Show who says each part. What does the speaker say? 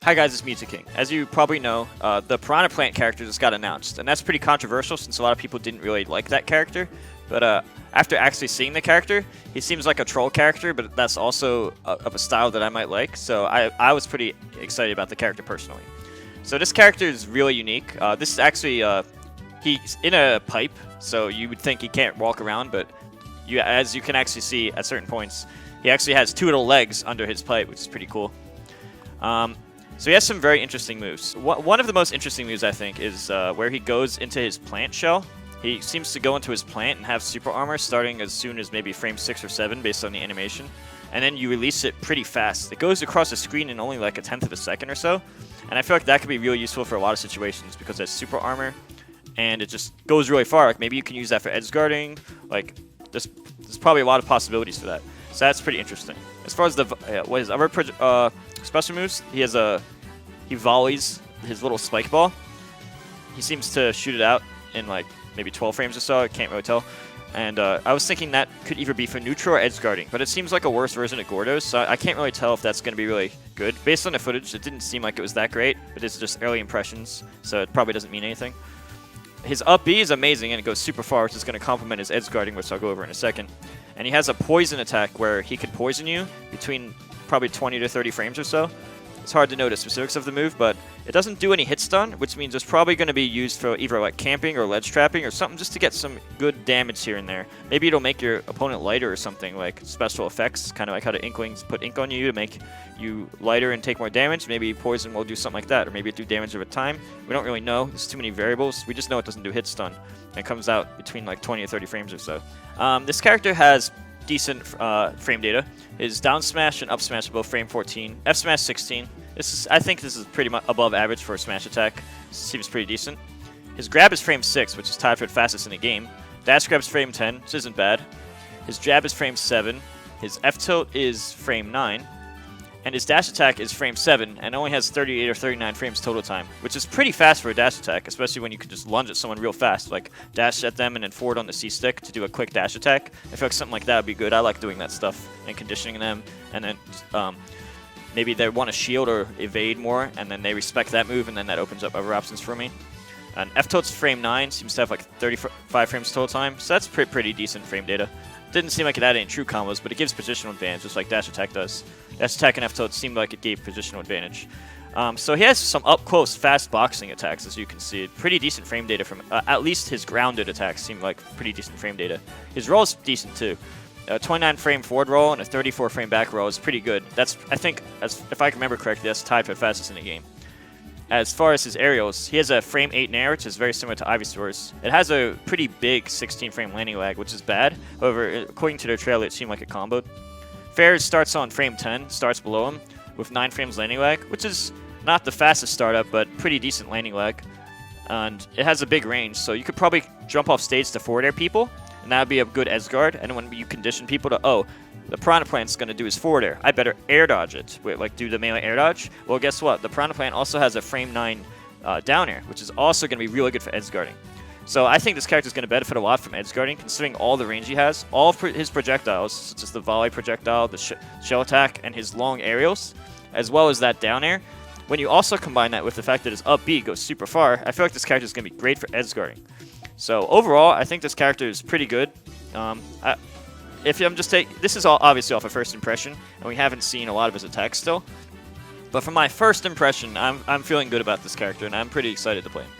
Speaker 1: Hi guys, it's Mew2King. As you probably know, the Piranha Plant character just got announced, and that's pretty controversial since a lot of people didn't really like that character. But after actually seeing the character, he seems like a troll character, but that's also of a style that I might like, so I was pretty excited about the character personally. So this character is really unique. This is actually, he's in a pipe, so you would think he can't walk around, but as you can actually see at certain points, he actually has two little legs under his pipe, which is pretty cool. So he has some very interesting moves. One of the most interesting moves, I think, is where he goes into his plant shell. He seems to go into his plant and have super armor starting as soon as maybe frame 6 or 7 based on the animation. And then you release it pretty fast. It goes across the screen in only like a tenth of a second or so. And I feel like that could be really useful for a lot of situations because it's super armor and it just goes really far. Like maybe you can use that for edge guarding. Like there's probably a lot of possibilities for that. So that's pretty interesting. As far as the what his other special moves, he volleys his little spike ball. He seems to shoot it out in like maybe 12 frames or so. I can't really tell. And I was thinking that could either be for neutral or edge guarding, but it seems like a worse version of Gordo's, so I can't really tell if that's going to be really good. Based on the footage, it didn't seem like it was that great, but it's just early impressions, so it probably doesn't mean anything. His up B is amazing, and it goes super far, which is going to complement his edge guarding, which I'll go over in a second. And he has a poison attack where he can poison you between probably 20 to 30 frames or so. It's hard to know the specifics of the move, but it doesn't do any hit stun, which means it's probably going to be used for either like camping or ledge trapping or something just to get some good damage here and there. Maybe it'll make your opponent lighter or something, like special effects, kind of like how the Inklings put ink on you to make you lighter and take more damage. Maybe poison will do something like that, or maybe it do damage over time. We don't really know. There's too many variables. We just know it doesn't do hit stun. And it comes out between like 20 or 30 frames or so. This character has decent frame data. His down smash and up smash are both frame 14, F smash 16. I think this is pretty much above average for a smash attack. Seems pretty decent. His grab is frame 6, which is tied for the fastest in the game. Dash grab is frame 10, which isn't bad. His jab is frame 7. His F tilt is frame 9. And his dash attack is frame 7 and only has 38 or 39 frames total time, which is pretty fast for a dash attack, especially when you can just lunge at someone real fast, like dash at them and then forward on the C stick to do a quick dash attack. I feel like something like that would be good. I like doing that stuff and conditioning them, and then maybe they want to shield or evade more, and then they respect that move, and then that opens up other options for me. And F tilt's frame 9, seems to have like 35 frames total time, so that's pretty decent frame data. Didn't seem like it had any true combos, but it gives positional advantage, just like dash attack does. Dash attack and F tilt seemed like it gave positional advantage. So he has some up-close, fast boxing attacks, as you can see. Pretty decent frame data from at least his grounded attacks seem like pretty decent frame data. His roll is decent too. A 29 frame forward roll and a 34 frame back roll is pretty good. That's, I think, if I can remember correctly, that's tied for the fastest in the game. As far as his aerials, he has a frame 8 nair, which is very similar to Ivysaur's. It has a pretty big 16 frame landing lag, which is bad. However, according to their trailer, it seemed like it comboed. Fair's starts on frame 10, starts below him, with 9 frames landing lag, which is not the fastest startup, but pretty decent landing lag. And it has a big range, so you could probably jump off stage to forward air people, and that would be a good edge guard. And when you condition people to, oh, the Piranha Plant's going to do his forward air, I better air dodge it. Wait, like do the melee air dodge? Well, guess what? The Piranha Plant also has a frame 9 down air, which is also going to be really good for edge guarding. So I think this character is going to benefit a lot from edge guarding, considering all the range he has. All of his projectiles, such as the volley projectile, the shell attack, and his long aerials, as well as that down air. When you also combine that with the fact that his up B goes super far, I feel like this character is going to be great for edge guarding. So overall, I think this character is pretty good. This is all obviously off a first impression, and we haven't seen a lot of his attacks still. But from my first impression, I'm feeling good about this character, and I'm pretty excited to play him.